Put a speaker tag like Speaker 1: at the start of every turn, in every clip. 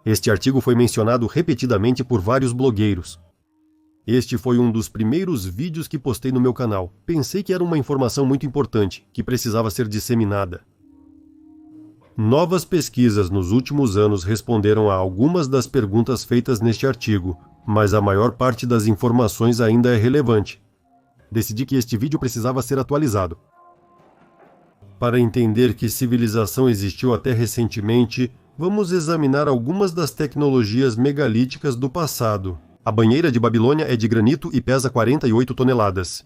Speaker 1: Este artigo foi mencionado repetidamente por vários blogueiros. Este foi um dos primeiros vídeos que postei no meu canal. Pensei que era uma informação muito importante, que precisava ser disseminada. Novas pesquisas nos últimos anos responderam a algumas das perguntas feitas neste artigo, mas a maior parte das informações ainda é relevante. Decidi que este vídeo precisava ser atualizado. Para entender que civilização existiu até recentemente, vamos examinar algumas das tecnologias megalíticas do passado. A banheira de Babilônia é de granito e pesa 48 toneladas.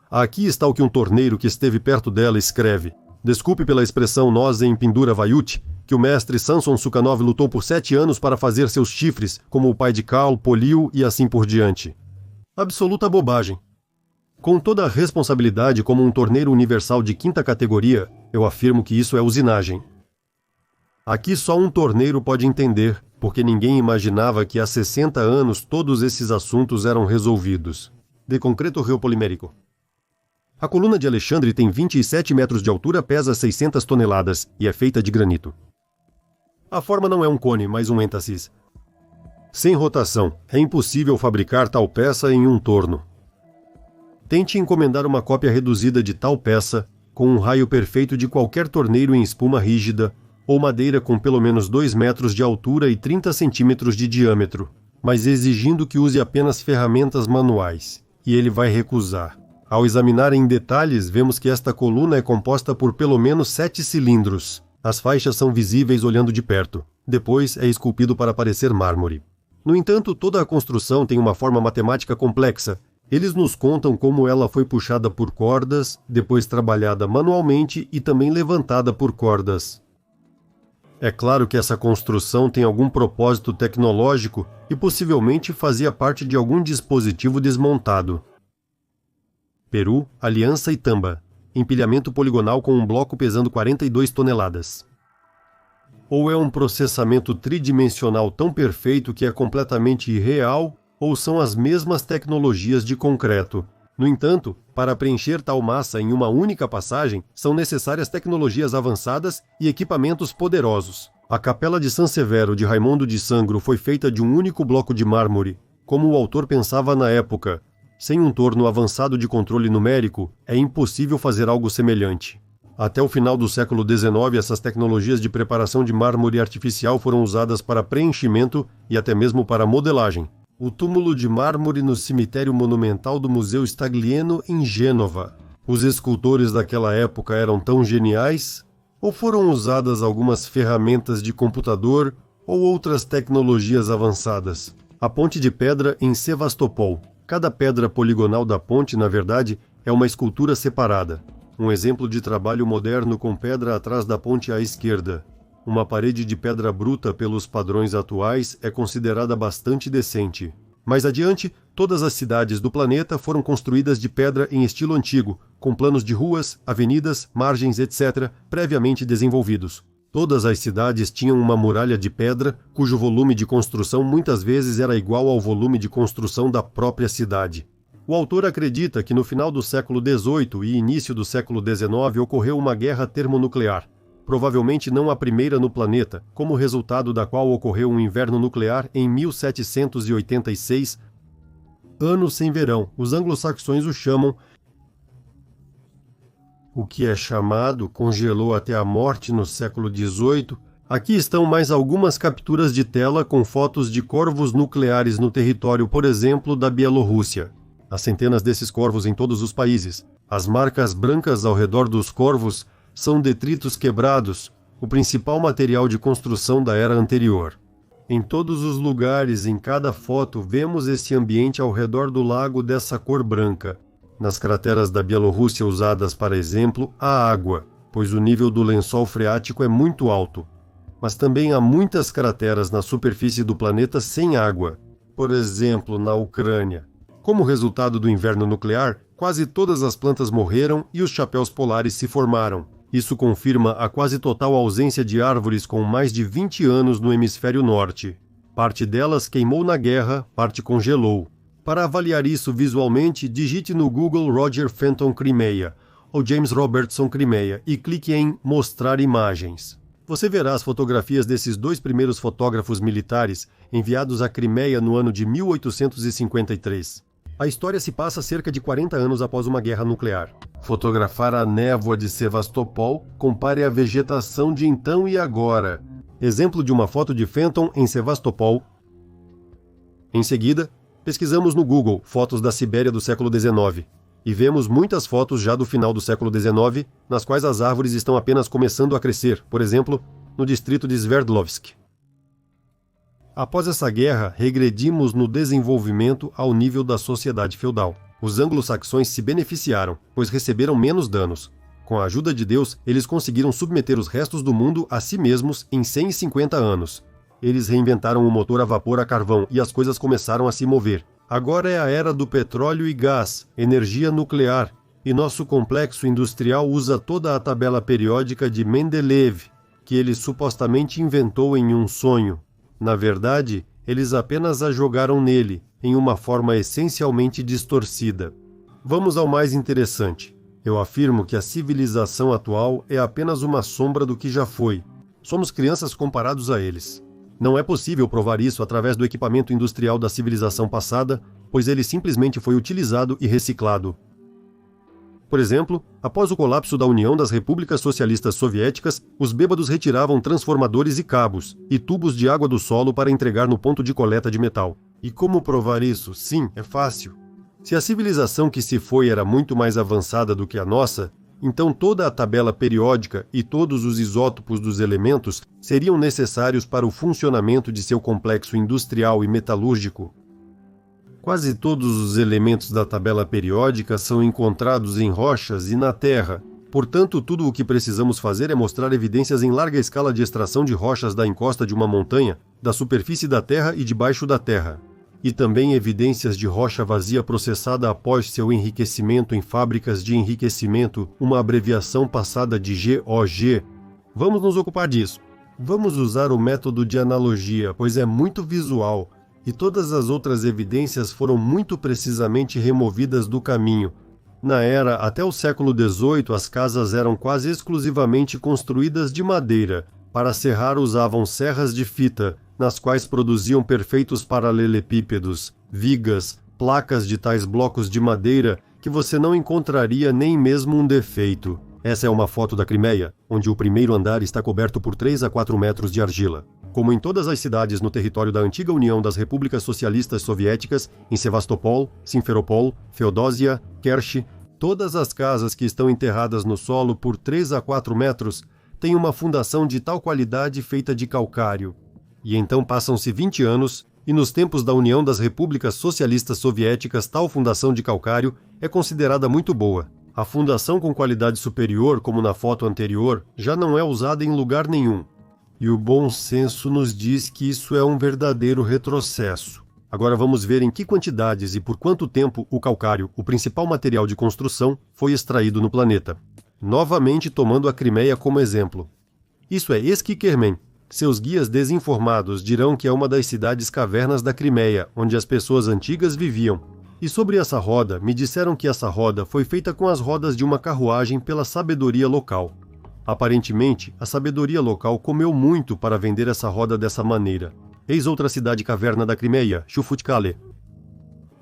Speaker 1: Aqui está o que um torneiro que esteve perto dela escreve. Desculpe pela expressão nós em Pindura Vaiute, que o mestre Samson Sukhanov lutou por 7 anos para fazer seus chifres, como o pai de Cal, Poliu e assim por diante. Absoluta bobagem. Com toda a responsabilidade como um torneiro universal de 5ª categoria, eu afirmo que isso é usinagem. Aqui só um torneiro pode entender, porque ninguém imaginava que há 60 anos todos esses assuntos eram resolvidos. De concreto geopolimérico. A coluna de Alexandre tem 27 metros de altura, pesa 600 toneladas e é feita de granito. A forma não é um cone, mas um êntasis. Sem rotação, é impossível fabricar tal peça em um torno. Tente encomendar uma cópia reduzida de tal peça, com um raio perfeito de qualquer torneiro em espuma rígida, ou madeira com pelo menos 2 metros de altura e 30 centímetros de diâmetro, mas exigindo que use apenas ferramentas manuais, e ele vai recusar. Ao examinar em detalhes, vemos que esta coluna é composta por pelo menos 7 cilindros. As faixas são visíveis olhando de perto. Depois é esculpido para parecer mármore. No entanto, toda a construção tem uma forma matemática complexa. Eles nos contam como ela foi puxada por cordas, depois trabalhada manualmente e também levantada por cordas. É claro que essa construção tem algum propósito tecnológico e possivelmente fazia parte de algum dispositivo desmontado. Peru, Aliança e Tamba. Empilhamento poligonal com um bloco pesando 42 toneladas. Ou é um processamento tridimensional tão perfeito que é completamente irreal, ou são as mesmas tecnologias de concreto. No entanto, para preencher tal massa em uma única passagem, são necessárias tecnologias avançadas e equipamentos poderosos. A Capela de San Severo de Raimondo de Sangro foi feita de um único bloco de mármore, como o autor pensava na época. Sem um torno avançado de controle numérico, é impossível fazer algo semelhante. Até o final do século XIX, essas tecnologias de preparação de mármore artificial foram usadas para preenchimento e até mesmo para modelagem. O túmulo de mármore no cemitério monumental do Museu Staglieno, em Gênova. Os escultores daquela época eram tão geniais? Ou foram usadas algumas ferramentas de computador ou outras tecnologias avançadas? A ponte de pedra em Sevastopol. Cada pedra poligonal da ponte, na verdade, é uma escultura separada. Um exemplo de trabalho moderno com pedra atrás da ponte à esquerda. Uma parede de pedra bruta pelos padrões atuais é considerada bastante decente. Mais adiante, todas as cidades do planeta foram construídas de pedra em estilo antigo, com planos de ruas, avenidas, margens, etc., previamente desenvolvidos. Todas as cidades tinham uma muralha de pedra, cujo volume de construção muitas vezes era igual ao volume de construção da própria cidade. O autor acredita que no final do século XVIII e início do século XIX ocorreu uma guerra termonuclear, provavelmente não a primeira no planeta, como resultado da qual ocorreu um inverno nuclear em 1786, ano sem verão. Os anglo-saxões o chamam. O que é chamado congelou até a morte no século XVIII. Aqui estão mais algumas capturas de tela com fotos de corvos nucleares no território, por exemplo, da Bielorrússia. Há centenas desses corvos em todos os países. As marcas brancas ao redor dos corvos são detritos quebrados, o principal material de construção da era anterior. Em todos os lugares, em cada foto, vemos esse ambiente ao redor do lago dessa cor branca. Nas crateras da Bielorrússia usadas para exemplo, há água, pois o nível do lençol freático é muito alto. Mas também há muitas crateras na superfície do planeta sem água. Por exemplo, na Ucrânia. Como resultado do inverno nuclear, quase todas as plantas morreram e os chapéus polares se formaram. Isso confirma a quase total ausência de árvores com mais de 20 anos no hemisfério norte. Parte delas queimou na guerra, parte congelou. Para avaliar isso visualmente, digite no Google Roger Fenton Crimeia ou James Robertson Crimeia e clique em Mostrar imagens. Você verá as fotografias desses 2 primeiros fotógrafos militares enviados à Crimeia no ano de 1853. A história se passa cerca de 40 anos após uma guerra nuclear. Fotografar a névoa de Sevastopol, compare a vegetação de então e agora. Exemplo de uma foto de Fenton em Sevastopol. Em seguida, pesquisamos no Google fotos da Sibéria do século XIX e vemos muitas fotos já do final do século XIX, nas quais as árvores estão apenas começando a crescer, por exemplo, no distrito de Sverdlovsk. Após essa guerra, regredimos no desenvolvimento ao nível da sociedade feudal. Os anglo-saxões se beneficiaram, pois receberam menos danos. Com a ajuda de Deus, eles conseguiram submeter os restos do mundo a si mesmos em 150 anos. Eles reinventaram o motor a vapor a carvão e as coisas começaram a se mover. Agora é a era do petróleo e gás, energia nuclear, e nosso complexo industrial usa toda a tabela periódica de Mendeleev, que ele supostamente inventou em um sonho. Na verdade, eles apenas a jogaram nele, em uma forma essencialmente distorcida. Vamos ao mais interessante. Eu afirmo que a civilização atual é apenas uma sombra do que já foi. Somos crianças comparados a eles. Não é possível provar isso através do equipamento industrial da civilização passada, pois ele simplesmente foi utilizado e reciclado. Por exemplo, após o colapso da União das Repúblicas Socialistas Soviéticas, os bêbados retiravam transformadores e cabos, e tubos de água do solo para entregar no ponto de coleta de metal. E como provar isso? Sim, é fácil. Se a civilização que se foi era muito mais avançada do que a nossa, então toda a tabela periódica e todos os isótopos dos elementos seriam necessários para o funcionamento de seu complexo industrial e metalúrgico. Quase todos os elementos da tabela periódica são encontrados em rochas e na Terra. Portanto, tudo o que precisamos fazer é mostrar evidências em larga escala de extração de rochas da encosta de uma montanha, da superfície da Terra e debaixo da Terra. E também evidências de rocha vazia processada após seu enriquecimento em fábricas de enriquecimento, uma abreviação passada de GOG. Vamos nos ocupar disso. Vamos usar o método de analogia, pois é muito visual, e todas as outras evidências foram muito precisamente removidas do caminho. Na era até o século XVIII, as casas eram quase exclusivamente construídas de madeira. Para serrar usavam serras de fita, nas quais produziam perfeitos paralelepípedos, vigas, placas de tais blocos de madeira que você não encontraria nem mesmo um defeito. Essa é uma foto da Crimeia, onde o primeiro andar está coberto por 3 a 4 metros de argila. Como em todas as cidades no território da antiga União das Repúblicas Socialistas Soviéticas, em Sevastopol, Simferopol, Feodósia, Kerch, todas as casas que estão enterradas no solo por 3 a 4 metros têm uma fundação de tal qualidade feita de calcário. E então passam-se 20 anos, e nos tempos da União das Repúblicas Socialistas Soviéticas tal fundação de calcário é considerada muito boa. A fundação com qualidade superior, como na foto anterior, já não é usada em lugar nenhum. E o bom senso nos diz que isso é um verdadeiro retrocesso. Agora vamos ver em que quantidades e por quanto tempo o calcário, o principal material de construção, foi extraído no planeta. Novamente tomando a Crimeia como exemplo. Isso é Eskişehir. Seus guias desinformados dirão que é uma das cidades cavernas da Crimeia, onde as pessoas antigas viviam. E sobre essa roda, me disseram que essa roda foi feita com as rodas de uma carruagem pela sabedoria local. Aparentemente, a sabedoria local comeu muito para vender essa roda dessa maneira. Eis outra cidade caverna da Crimeia, Çufutçale.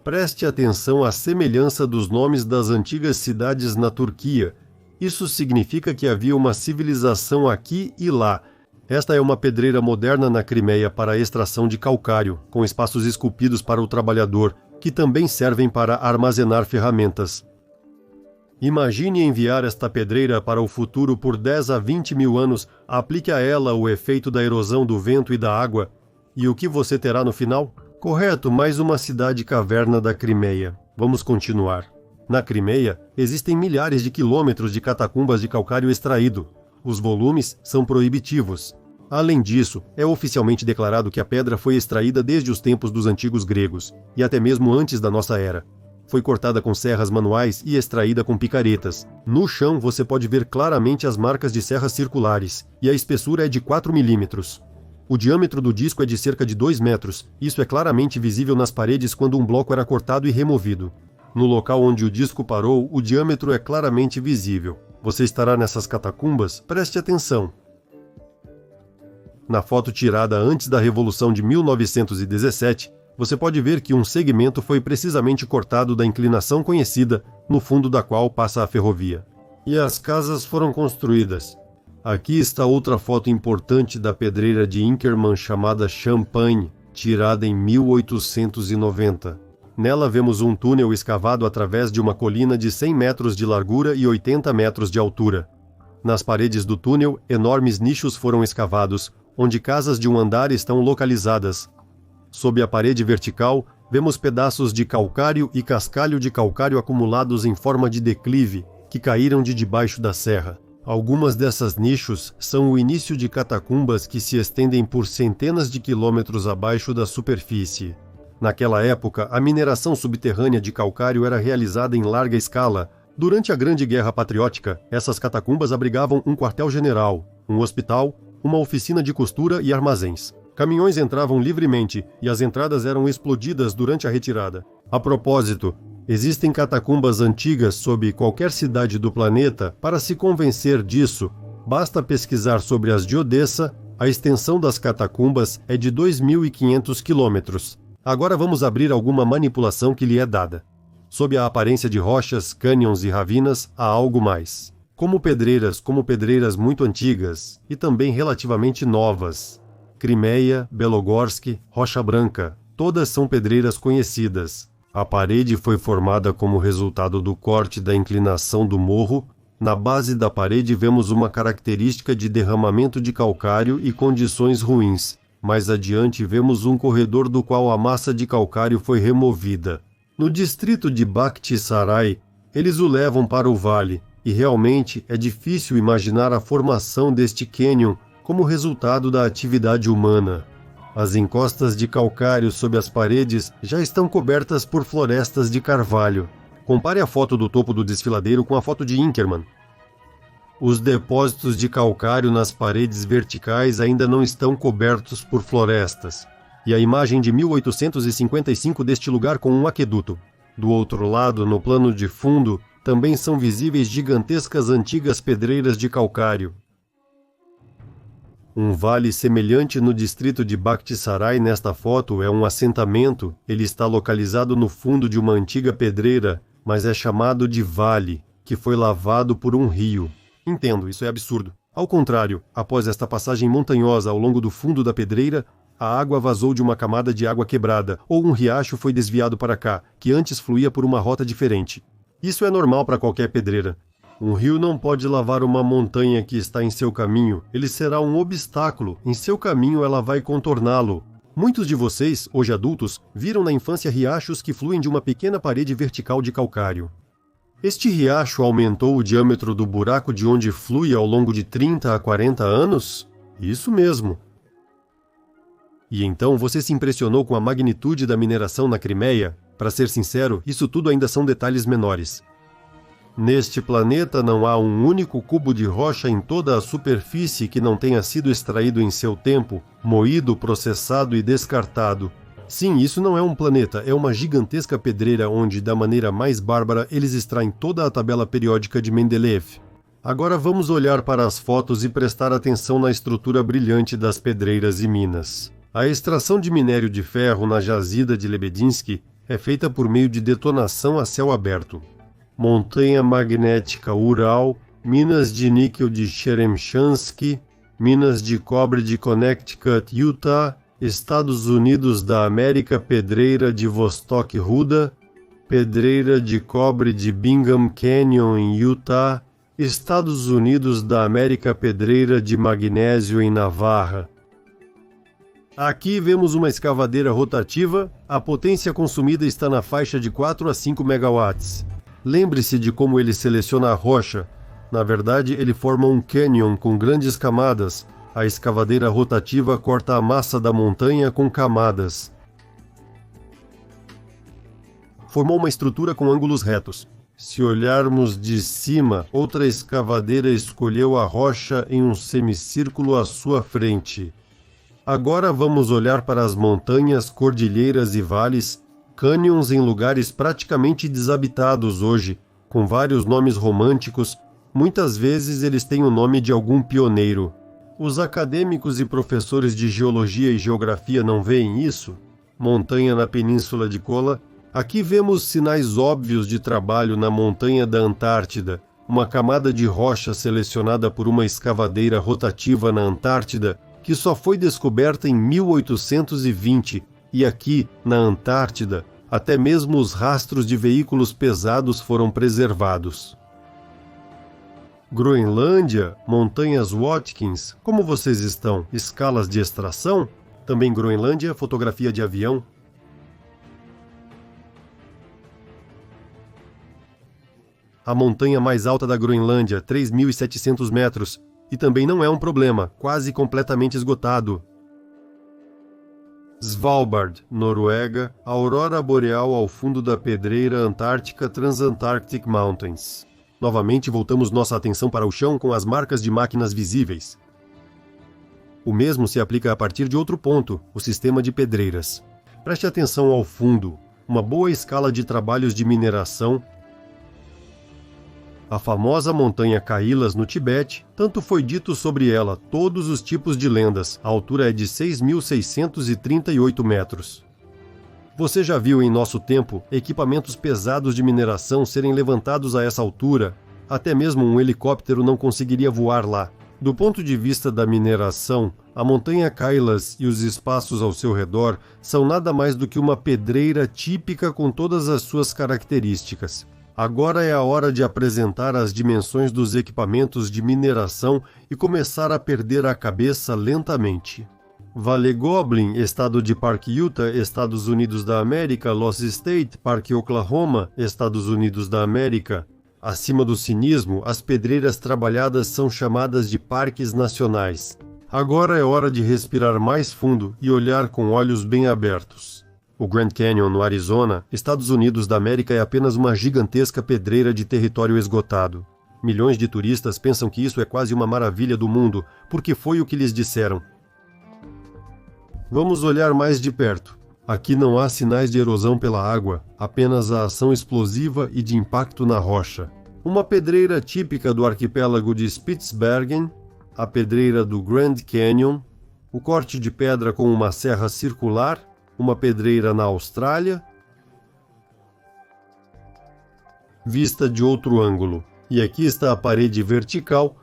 Speaker 1: Preste atenção à semelhança dos nomes das antigas cidades na Turquia. Isso significa que havia uma civilização aqui e lá. Esta é uma pedreira moderna na Crimeia para a extração de calcário, com espaços esculpidos para o trabalhador, que também servem para armazenar ferramentas. Imagine enviar esta pedreira para o futuro por 10 a 20 mil anos, aplique a ela o efeito da erosão do vento e da água, e o que você terá no final? Correto, mais uma cidade caverna da Crimeia. Vamos continuar. Na Crimeia, existem milhares de quilômetros de catacumbas de calcário extraído. Os volumes são proibitivos. Além disso, é oficialmente declarado que a pedra foi extraída desde os tempos dos antigos gregos, e até mesmo antes da nossa era. Foi cortada com serras manuais e extraída com picaretas. No chão você pode ver claramente as marcas de serras circulares, e a espessura é de 4 milímetros. O diâmetro do disco é de cerca de 2 metros. Isso é claramente visível nas paredes quando um bloco era cortado e removido. No local onde o disco parou, o diâmetro é claramente visível. Você estará nessas catacumbas? Preste atenção. Na foto tirada antes da Revolução de 1917, você pode ver que um segmento foi precisamente cortado da inclinação conhecida, no fundo da qual passa a ferrovia. E as casas foram construídas. Aqui está outra foto importante da pedreira de Inkerman chamada Champagne, tirada em 1890. Nela vemos um túnel escavado através de uma colina de 100 metros de largura e 80 metros de altura. Nas paredes do túnel, enormes nichos foram escavados, onde casas de um andar estão localizadas. Sob a parede vertical, vemos pedaços de calcário e cascalho de calcário acumulados em forma de declive, que caíram de debaixo da serra. Algumas dessas nichos são o início de catacumbas que se estendem por centenas de quilômetros abaixo da superfície. Naquela época, a mineração subterrânea de calcário era realizada em larga escala. Durante a Grande Guerra Patriótica, essas catacumbas abrigavam um quartel-general, um hospital, uma oficina de costura e armazéns. Caminhões entravam livremente e as entradas eram explodidas durante a retirada. A propósito, existem catacumbas antigas sob qualquer cidade do planeta. Para se convencer disso, basta pesquisar sobre as de Odessa. A extensão das catacumbas é de 2.500 quilômetros. Agora vamos abrir alguma manipulação que lhe é dada. Sob a aparência de rochas, cânions e ravinas, há algo mais. Como pedreiras muito antigas e também relativamente novas. Crimeia, Belogorsk, Rocha Branca, todas são pedreiras conhecidas. A parede foi formada como resultado do corte da inclinação do morro. Na base da parede vemos uma característica de derramamento de calcário e condições ruins. Mais adiante vemos um corredor do qual a massa de calcário foi removida. No distrito de Bakhchisarai, eles o levam para o vale, e realmente é difícil imaginar a formação deste cânion como resultado da atividade humana. As encostas de calcário sob as paredes já estão cobertas por florestas de carvalho. Compare a foto do topo do desfiladeiro com a foto de Inkerman. Os depósitos de calcário nas paredes verticais ainda não estão cobertos por florestas. E a imagem de 1855 deste lugar com um aqueduto. Do outro lado, no plano de fundo, também são visíveis gigantescas antigas pedreiras de calcário. Um vale semelhante no distrito de Bakhchisarai nesta foto é um assentamento. Ele está localizado no fundo de uma antiga pedreira, mas é chamado de vale, que foi lavado por um rio. Entendo, isso é absurdo. Ao contrário, após esta passagem montanhosa ao longo do fundo da pedreira, a água vazou de uma camada de água quebrada, ou um riacho foi desviado para cá, que antes fluía por uma rota diferente. Isso é normal para qualquer pedreira. Um rio não pode lavar uma montanha que está em seu caminho. Ele será um obstáculo. Em seu caminho ela vai contorná-lo. Muitos de vocês, hoje adultos, viram na infância riachos que fluem de uma pequena parede vertical de calcário. Este riacho aumentou o diâmetro do buraco de onde flui ao longo de 30 a 40 anos? Isso mesmo. E então você se impressionou com a magnitude da mineração na Crimeia? Para ser sincero, isso tudo ainda são detalhes menores. Neste planeta não há um único cubo de rocha em toda a superfície que não tenha sido extraído em seu tempo, moído, processado e descartado. Sim, isso não é um planeta, é uma gigantesca pedreira onde, da maneira mais bárbara, eles extraem toda a tabela periódica de Mendeleev. Agora vamos olhar para as fotos e prestar atenção na estrutura brilhante das pedreiras e minas. A extração de minério de ferro na jazida de Lebedinsky é feita por meio de detonação a céu aberto. Montanha Magnética Ural, minas de níquel de Cheremchansky, minas de cobre de Connecticut, Utah, Estados Unidos da América, pedreira de Vostok Ruda, pedreira de cobre de Bingham Canyon em Utah, Estados Unidos da América, pedreira de magnésio em Navarra. Aqui vemos uma escavadeira rotativa, a potência consumida está na faixa de 4 a 5 megawatts. Lembre-se de como ele seleciona a rocha. Na verdade, ele forma um cânion com grandes camadas. A escavadeira rotativa corta a massa da montanha com camadas. Formou uma estrutura com ângulos retos. Se olharmos de cima, outra escavadeira escolheu a rocha em um semicírculo à sua frente. Agora vamos olhar para as montanhas, cordilheiras e vales, cânions em lugares praticamente desabitados hoje, com vários nomes românticos. Muitas vezes eles têm o nome de algum pioneiro. Os acadêmicos e professores de geologia e geografia não veem isso? Montanha na Península de Kola. Aqui vemos sinais óbvios de trabalho na montanha da Antártida, uma camada de rocha selecionada por uma escavadeira rotativa na Antártida, que só foi descoberta em 1820, e aqui, na Antártida, até mesmo os rastros de veículos pesados foram preservados. Groenlândia, Montanhas Watkins, como vocês estão? Escalas de extração? Também Groenlândia, fotografia de avião. A montanha mais alta da Groenlândia, 3.700 metros, e também não é um problema, quase completamente esgotado. Svalbard, Noruega, aurora boreal ao fundo da pedreira antártica Transantarctic Mountains. Novamente voltamos nossa atenção para o chão com as marcas de máquinas visíveis. O mesmo se aplica a partir de outro ponto, o sistema de pedreiras. Preste atenção ao fundo, uma boa escala de trabalhos de mineração. A famosa montanha Kailas no Tibete, tanto foi dito sobre ela, todos os tipos de lendas, a altura é de 6.638 metros. Você já viu em nosso tempo equipamentos pesados de mineração serem levantados a essa altura? Até mesmo um helicóptero não conseguiria voar lá. Do ponto de vista da mineração, a montanha Kailas e os espaços ao seu redor são nada mais do que uma pedreira típica com todas as suas características. Agora é a hora de apresentar as dimensões dos equipamentos de mineração e começar a perder a cabeça lentamente. Vale Goblin, estado de Park Utah, Estados Unidos da América, Lost State, Park Oklahoma, Estados Unidos da América. Acima do cinismo, as pedreiras trabalhadas são chamadas de parques nacionais. Agora é hora de respirar mais fundo e olhar com olhos bem abertos. O Grand Canyon, no Arizona, Estados Unidos da América, é apenas uma gigantesca pedreira de território esgotado. Milhões de turistas pensam que isso é quase uma maravilha do mundo, porque foi o que lhes disseram. Vamos olhar mais de perto. Aqui não há sinais de erosão pela água, apenas a ação explosiva e de impacto na rocha. Uma pedreira típica do arquipélago de Spitsbergen, a pedreira do Grand Canyon, o corte de pedra com uma serra circular, uma pedreira na Austrália, vista de outro ângulo. E aqui está a parede vertical.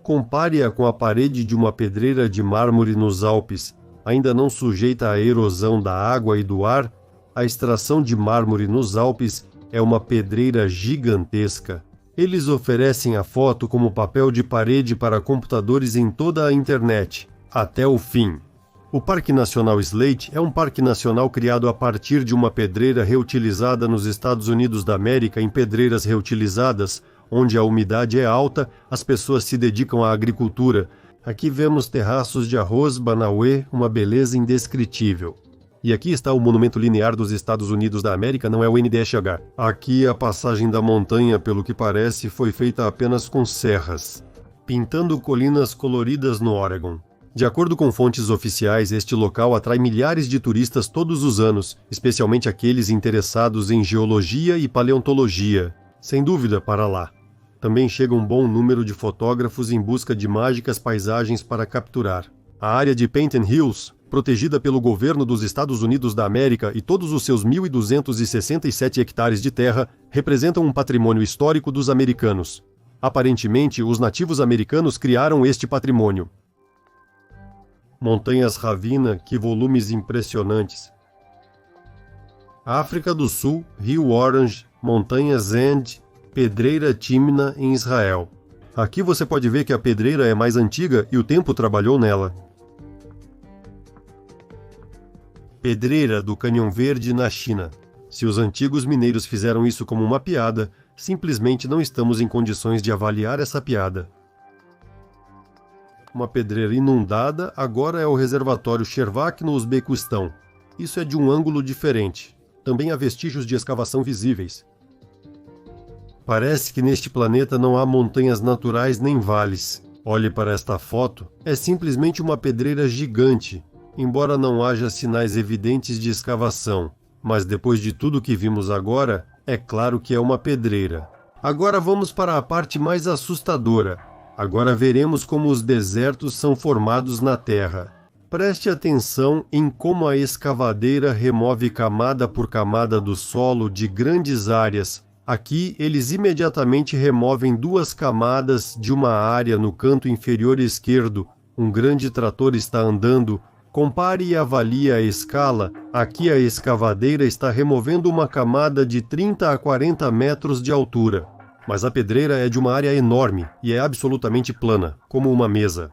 Speaker 1: Compare-a com a parede de uma pedreira de mármore nos Alpes, ainda não sujeita à erosão da água e do ar. A extração de mármore nos Alpes é uma pedreira gigantesca. Eles oferecem a foto como papel de parede para computadores em toda a internet, até o fim. O Parque Nacional Slate é um parque nacional criado a partir de uma pedreira reutilizada nos Estados Unidos da América em pedreiras reutilizadas, onde a umidade é alta, as pessoas se dedicam à agricultura. Aqui vemos terraços de arroz, banauê, uma beleza indescritível. E aqui está o monumento linear dos Estados Unidos da América, não é o NDSH. Aqui a passagem da montanha, pelo que parece, foi feita apenas com serras, pintando colinas coloridas no Oregon. De acordo com fontes oficiais, este local atrai milhares de turistas todos os anos, especialmente aqueles interessados em geologia e paleontologia. Sem dúvida, para lá. Também chega um bom número de fotógrafos em busca de mágicas paisagens para capturar. A área de Painted Hills, protegida pelo governo dos Estados Unidos da América e todos os seus 1.267 hectares de terra, representam um patrimônio histórico dos americanos. Aparentemente, os nativos americanos criaram este patrimônio. Montanhas Ravina, que volumes impressionantes. África do Sul, Rio Orange, Montanhas End, Pedreira Timna em Israel. Aqui você pode ver que a pedreira é mais antiga e o tempo trabalhou nela. Pedreira do Canhão Verde na China. Se os antigos mineiros fizeram isso como uma piada, simplesmente não estamos em condições de avaliar essa piada. Uma pedreira inundada agora é o reservatório Shervak no Uzbequistão. Isso é de um ângulo diferente. Também há vestígios de escavação visíveis. Parece que neste planeta não há montanhas naturais nem vales. Olhe para esta foto, é simplesmente uma pedreira gigante, embora não haja sinais evidentes de escavação. Mas depois de tudo que vimos agora, é claro que é uma pedreira. Agora vamos para a parte mais assustadora. Agora veremos como os desertos são formados na Terra. Preste atenção em como a escavadeira remove camada por camada do solo de grandes áreas. Aqui, eles imediatamente removem 2 camadas de uma área no canto inferior esquerdo. Um grande trator está andando. Compare e avalie a escala. Aqui a escavadeira está removendo uma camada de 30 a 40 metros de altura. Mas a pedreira é de uma área enorme e é absolutamente plana, como uma mesa.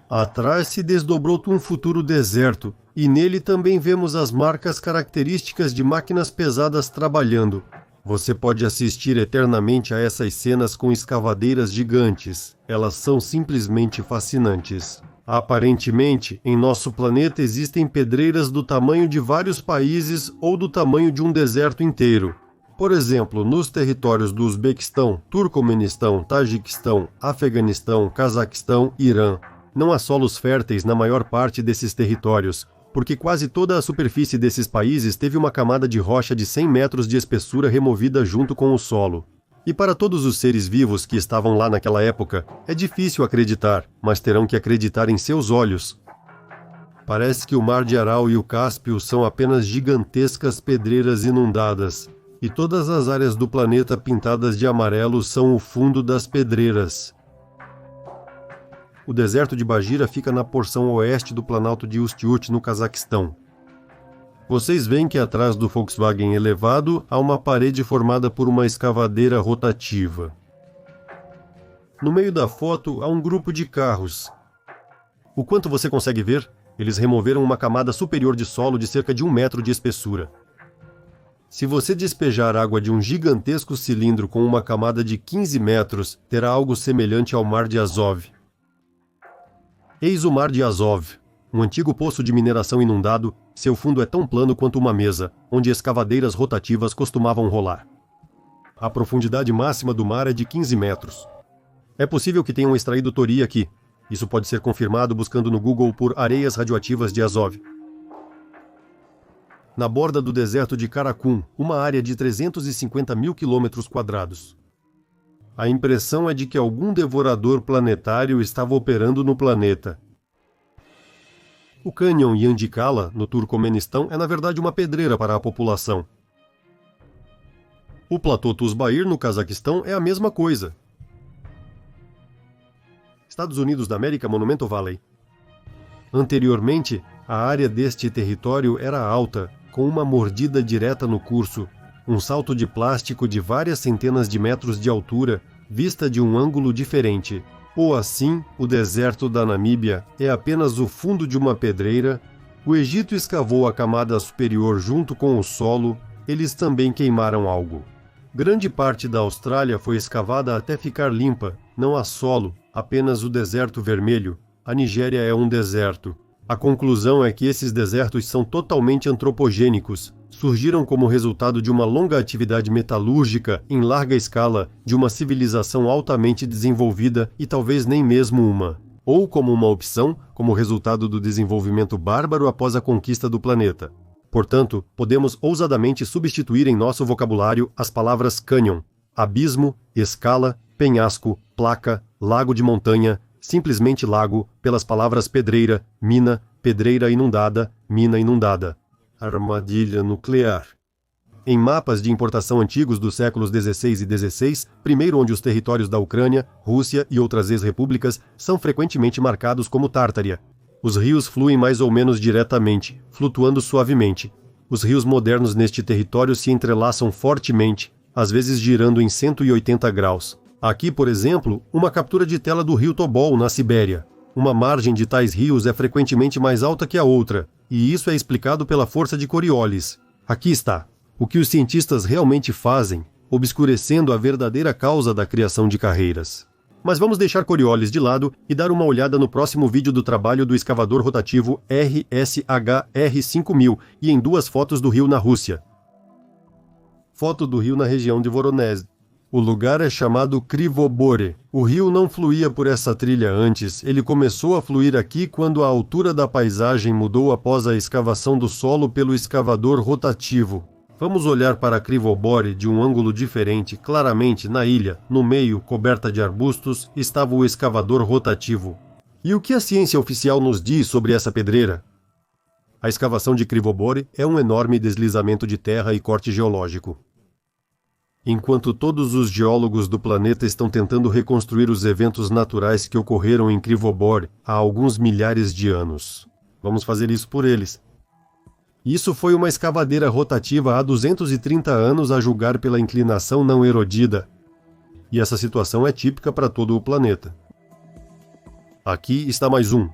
Speaker 1: Atrás se desdobrou um futuro deserto, e nele também vemos as marcas características de máquinas pesadas trabalhando. Você pode assistir eternamente a essas cenas com escavadeiras gigantes. Elas são simplesmente fascinantes. Aparentemente, em nosso planeta existem pedreiras do tamanho de vários países ou do tamanho de um deserto inteiro. Por exemplo, nos territórios do Uzbequistão, Turcomenistão, Tajiquistão, Afeganistão, Cazaquistão e Irã, não há solos férteis na maior parte desses territórios, porque quase toda a superfície desses países teve uma camada de rocha de 100 metros de espessura removida junto com o solo. E para todos os seres vivos que estavam lá naquela época, é difícil acreditar, mas terão que acreditar em seus olhos. Parece que o Mar de Aral e o Cáspio são apenas gigantescas pedreiras inundadas, e todas as áreas do planeta pintadas de amarelo são o fundo das pedreiras. O deserto de Bagira fica na porção oeste do Planalto de Ustyurt, no Cazaquistão. Vocês veem que atrás do Volkswagen elevado há uma parede formada por uma escavadeira rotativa. No meio da foto há um grupo de carros. O quanto você consegue ver? Eles removeram uma camada superior de solo de cerca de 1 metro de espessura. Se você despejar água de um gigantesco cilindro com uma camada de 15 metros, terá algo semelhante ao Mar de Azov. Eis o Mar de Azov, um antigo poço de mineração inundado. Seu fundo é tão plano quanto uma mesa, onde escavadeiras rotativas costumavam rolar. A profundidade máxima do mar é de 15 metros. É possível que tenham extraído toria aqui. Isso pode ser confirmado buscando no Google por areias radioativas de Azov. Na borda do deserto de Karakum, uma área de 350 mil quilômetros quadrados. A impressão é de que algum devorador planetário estava operando no planeta. O cânion Yandikala, no Turcomenistão, é na verdade uma pedreira para a população. O platô Tuzbair, no Cazaquistão, é a mesma coisa. Estados Unidos da América, Monumento Valley. Anteriormente, a área deste território era alta, com uma mordida direta no curso, um salto de plástico de várias centenas de metros de altura, vista de um ângulo diferente. Ou assim, o deserto da Namíbia é apenas o fundo de uma pedreira. O Egito escavou a camada superior junto com o solo. Eles também queimaram algo. Grande parte da Austrália foi escavada até ficar limpa. Não há solo, apenas o deserto vermelho. A Nigéria é um deserto. A conclusão é que esses desertos são totalmente antropogênicos. Surgiram como resultado de uma longa atividade metalúrgica em larga escala de uma civilização altamente desenvolvida e talvez nem mesmo uma. Ou como uma opção, como resultado do desenvolvimento bárbaro após a conquista do planeta. Portanto, podemos ousadamente substituir em nosso vocabulário as palavras cânion, abismo, escala, penhasco, placa, lago de montanha, simplesmente lago, pelas palavras pedreira, mina, pedreira inundada, mina inundada. Armadilha nuclear. Em mapas de importação antigos dos séculos XVI e XVI, primeiro onde os territórios da Ucrânia, Rússia e outras ex-repúblicas são frequentemente marcados como Tártaria. Os rios fluem mais ou menos diretamente, flutuando suavemente. Os rios modernos neste território se entrelaçam fortemente, às vezes girando em 180 graus. Aqui, por exemplo, uma captura de tela do rio Tobol, na Sibéria. Uma margem de tais rios é frequentemente mais alta que a outra, e isso é explicado pela força de Coriolis. Aqui está. O que os cientistas realmente fazem, obscurecendo a verdadeira causa da criação de carreiras. Mas vamos deixar Coriolis de lado e dar uma olhada no próximo vídeo do trabalho do escavador rotativo RSHR5000 e em 2 fotos do rio na Rússia. Foto do rio na região de Voronezh. O lugar é chamado Krivobore. O rio não fluía por essa trilha antes, ele começou a fluir aqui quando a altura da paisagem mudou após a escavação do solo pelo escavador rotativo. Vamos olhar para Krivobore de um ângulo diferente. Claramente, na ilha, no meio, coberta de arbustos, estava o escavador rotativo. E o que a ciência oficial nos diz sobre essa pedreira? A escavação de Krivobore é um enorme deslizamento de terra e corte geológico. Enquanto todos os geólogos do planeta estão tentando reconstruir os eventos naturais que ocorreram em Krivobore há alguns milhares de anos. Vamos fazer isso por eles. Isso foi uma escavadeira rotativa há 230 anos, a julgar pela inclinação não erodida. E essa situação é típica para todo o planeta. Aqui está mais um.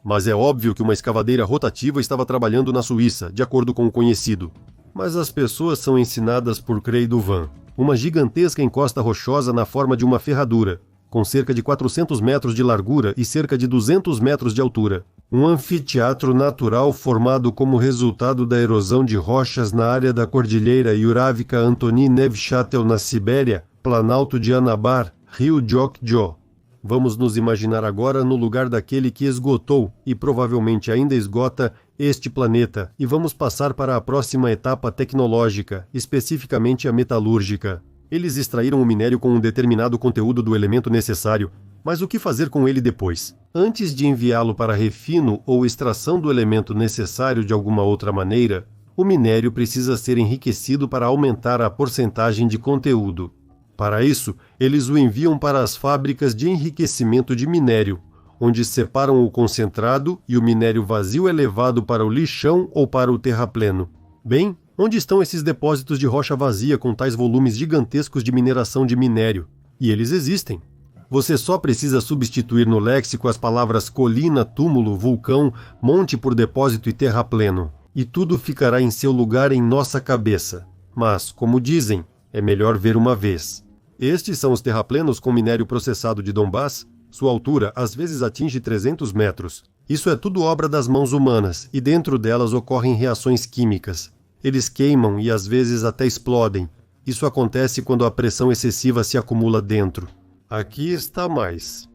Speaker 1: Mas é óbvio que uma escavadeira rotativa estava trabalhando na Suíça, de acordo com o conhecido. Mas as pessoas são ensinadas por Creidovan, uma gigantesca encosta rochosa na forma de uma ferradura, com cerca de 400 metros de largura e cerca de 200 metros de altura. Um anfiteatro natural formado como resultado da erosão de rochas na área da Cordilheira Urávica Antoni Nevchatel na Sibéria, Planalto de Anabar, Rio Jokjo. Vamos nos imaginar agora no lugar daquele que esgotou, e provavelmente ainda esgota, este planeta, e vamos passar para a próxima etapa tecnológica, especificamente a metalúrgica. Eles extraíram o minério com um determinado conteúdo do elemento necessário, mas o que fazer com ele depois? Antes de enviá-lo para refino ou extração do elemento necessário de alguma outra maneira, o minério precisa ser enriquecido para aumentar a porcentagem de conteúdo. Para isso, eles o enviam para as fábricas de enriquecimento de minério, onde separam o concentrado e o minério vazio é levado para o lixão ou para o terrapleno. Bem, onde estão esses depósitos de rocha vazia com tais volumes gigantescos de mineração de minério? E eles existem. Você só precisa substituir no léxico as palavras colina, túmulo, vulcão, monte por depósito e terrapleno. E tudo ficará em seu lugar em nossa cabeça. Mas, como dizem, é melhor ver uma vez. Estes são os terraplenos com minério processado de Donbass. Sua altura às vezes atinge 300 metros. Isso é tudo obra das mãos humanas, e dentro delas ocorrem reações químicas. Eles queimam e às vezes até explodem. Isso acontece quando a pressão excessiva se acumula dentro. Aqui está mais.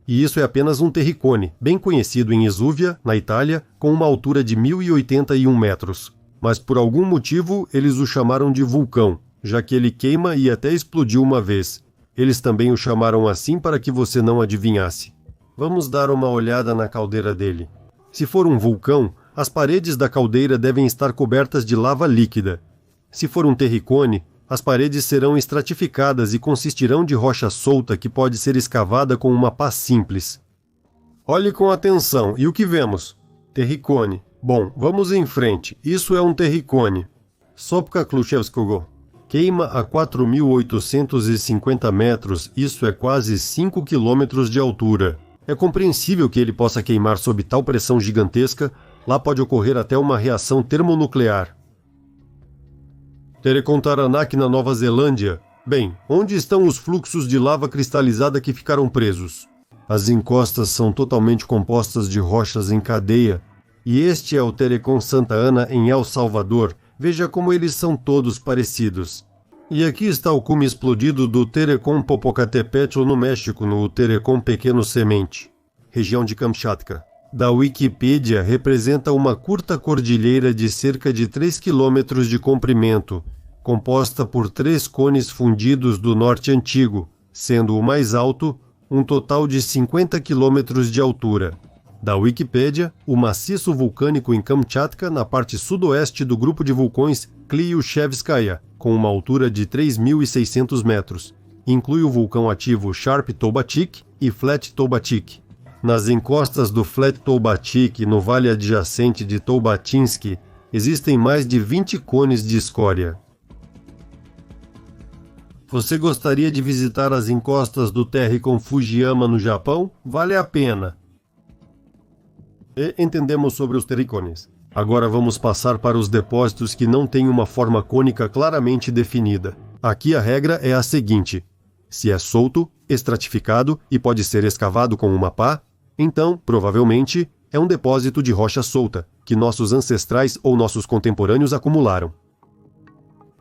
Speaker 1: E isso é apenas um terricone, bem conhecido em Esúvia, na Itália, com uma altura de 1.081 metros. Mas por algum motivo eles o chamaram de vulcão, já que ele queima e até explodiu uma vez. Eles também o chamaram assim para que você não adivinhasse. Vamos dar uma olhada na caldeira dele. Se for um vulcão, as paredes da caldeira devem estar cobertas de lava líquida. Se for um terricone, as paredes serão estratificadas e consistirão de rocha solta que pode ser escavada com uma pá simples. Olhe com atenção, e o que vemos? Terricone. Bom, vamos em frente. Isso é um terricone. Sopka Kluchevskogo. Queima a 4.850 metros, isso é quase 5 quilômetros de altura. É compreensível que ele possa queimar sob tal pressão gigantesca, lá pode ocorrer até uma reação termonuclear. Terekontaranak na Nova Zelândia. Bem, onde estão os fluxos de lava cristalizada que ficaram presos? As encostas são totalmente compostas de rochas em cadeia, e este é o Terecon Santa Ana em El Salvador. Veja como eles são todos parecidos. E aqui está o cume explodido do Terecon Popocatépetl no México, no Terecon Pequeno Semente, região de Kamchatka. Da Wikipedia, representa uma curta cordilheira de cerca de 3 km de comprimento, composta por 3 cones fundidos do norte antigo, sendo o mais alto, um total de 50 km de altura. Da Wikipedia, o maciço vulcânico em Kamchatka, na parte sudoeste do grupo de vulcões Kliuchevskaya, com uma altura de 3.600 metros. Inclui o vulcão ativo Sharp Toubatik e Flat Toubatik. Nas encostas do Flat Toubatik, no vale adjacente de Toubatinsky, existem mais de 20 cones de escória. Você gostaria de visitar as encostas do Terricon Fujiyama no Japão? Vale a pena! E entendemos sobre os terricones. Agora vamos passar para os depósitos que não têm uma forma cônica claramente definida. Aqui a regra é a seguinte: se é solto, estratificado e pode ser escavado com uma pá, então, provavelmente, é um depósito de rocha solta, que nossos ancestrais ou nossos contemporâneos acumularam.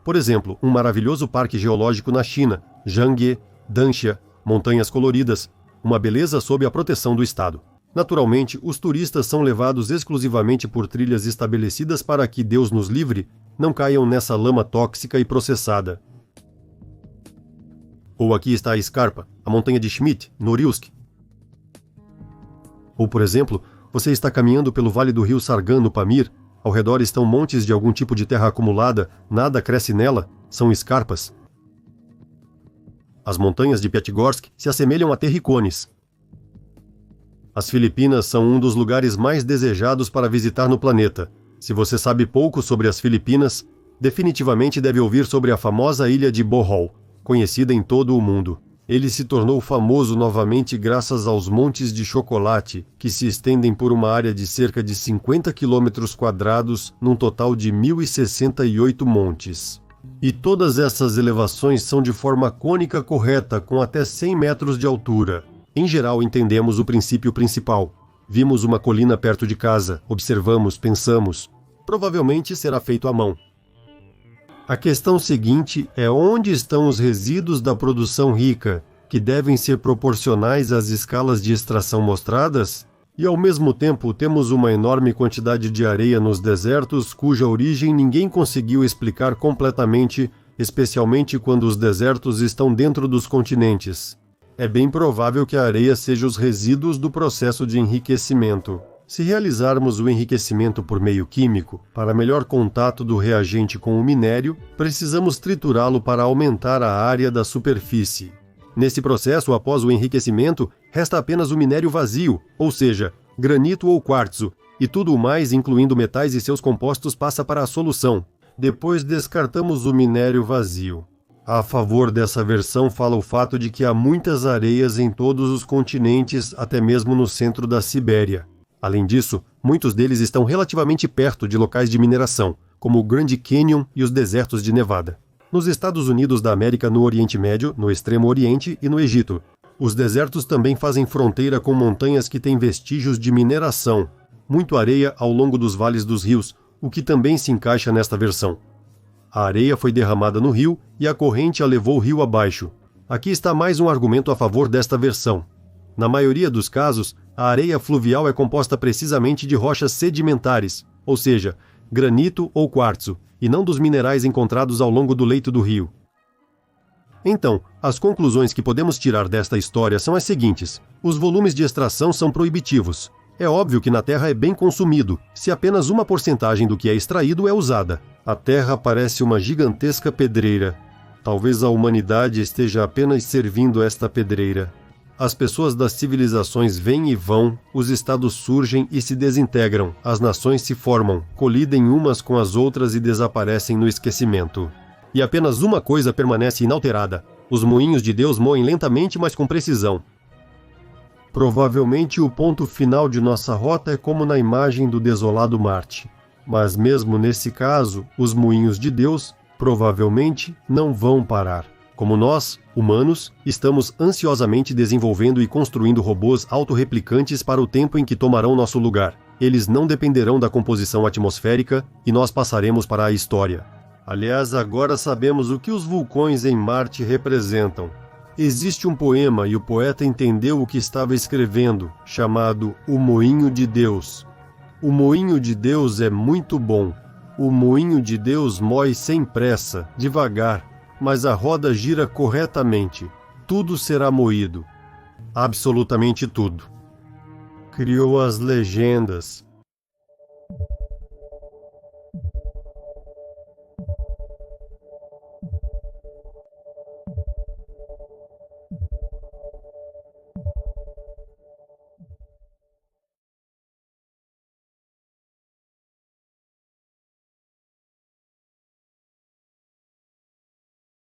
Speaker 1: Por exemplo, um maravilhoso parque geológico na China, Zhangye, Danxia, montanhas coloridas, uma beleza sob a proteção do Estado. Naturalmente, os turistas são levados exclusivamente por trilhas estabelecidas para que, Deus nos livre, não caiam nessa lama tóxica e processada. Ou aqui está a Escarpa, a montanha de Schmidt, no Norilsk. Ou, por exemplo, você está caminhando pelo vale do rio Sargan, no Pamir, ao redor estão montes de algum tipo de terra acumulada, nada cresce nela, são escarpas. As montanhas de Pyatigorsk se assemelham a terricones. As Filipinas são um dos lugares mais desejados para visitar no planeta. Se você sabe pouco sobre as Filipinas, definitivamente deve ouvir sobre a famosa ilha de Bohol, conhecida em todo o mundo. Ele se tornou famoso novamente graças aos montes de chocolate, que se estendem por uma área de cerca de 50 km², num total de 1.068 montes. E todas essas elevações são de forma cônica correta, com até 100 metros de altura. Em geral, entendemos o princípio principal. Vimos uma colina perto de casa, observamos, pensamos. Provavelmente será feito à mão. A questão seguinte é onde estão os resíduos da produção rica, que devem ser proporcionais às escalas de extração mostradas? E ao mesmo tempo temos uma enorme quantidade de areia nos desertos cuja origem ninguém conseguiu explicar completamente, especialmente quando os desertos estão dentro dos continentes. É bem provável que a areia seja os resíduos do processo de enriquecimento. Se realizarmos o enriquecimento por meio químico, para melhor contato do reagente com o minério, precisamos triturá-lo para aumentar a área da superfície. Nesse processo, após o enriquecimento, resta apenas o minério vazio, ou seja, granito ou quartzo, e tudo o mais, incluindo metais e seus compostos, passa para a solução. Depois descartamos o minério vazio. A favor dessa versão fala o fato de que há muitas areias em todos os continentes, até mesmo no centro da Sibéria. Além disso, muitos deles estão relativamente perto de locais de mineração, como o Grand Canyon e os desertos de Nevada. Nos Estados Unidos da América, no Oriente Médio, no Extremo Oriente e no Egito. Os desertos também fazem fronteira com montanhas que têm vestígios de mineração, muito areia ao longo dos vales dos rios, o que também se encaixa nesta versão. A areia foi derramada no rio e a corrente a levou o rio abaixo. Aqui está mais um argumento a favor desta versão. Na maioria dos casos, a areia fluvial é composta precisamente de rochas sedimentares, ou seja, granito ou quartzo, e não dos minerais encontrados ao longo do leito do rio. Então, as conclusões que podemos tirar desta história são as seguintes. Os volumes de extração são proibitivos. É óbvio que na Terra é bem consumido, se apenas uma porcentagem do que é extraído é usada. A Terra parece uma gigantesca pedreira. Talvez a humanidade esteja apenas servindo esta pedreira. As pessoas das civilizações vêm e vão, os estados surgem e se desintegram, as nações se formam, colidem umas com as outras e desaparecem no esquecimento. E apenas uma coisa permanece inalterada: os moinhos de Deus moem lentamente, mas com precisão. Provavelmente o ponto final de nossa rota é como na imagem do desolado Marte. Mas mesmo nesse caso, os moinhos de Deus provavelmente não vão parar. Como nós, humanos, estamos ansiosamente desenvolvendo e construindo robôs autorreplicantes para o tempo em que tomarão nosso lugar. Eles não dependerão da composição atmosférica e nós passaremos para a história. Aliás, agora sabemos o que os vulcões em Marte representam. Existe um poema e o poeta entendeu o que estava escrevendo, chamado O Moinho de Deus. O moinho de Deus é muito bom. O moinho de Deus moe sem pressa, devagar, mas a roda gira corretamente. Tudo será moído. Absolutamente tudo. Criou as legendas,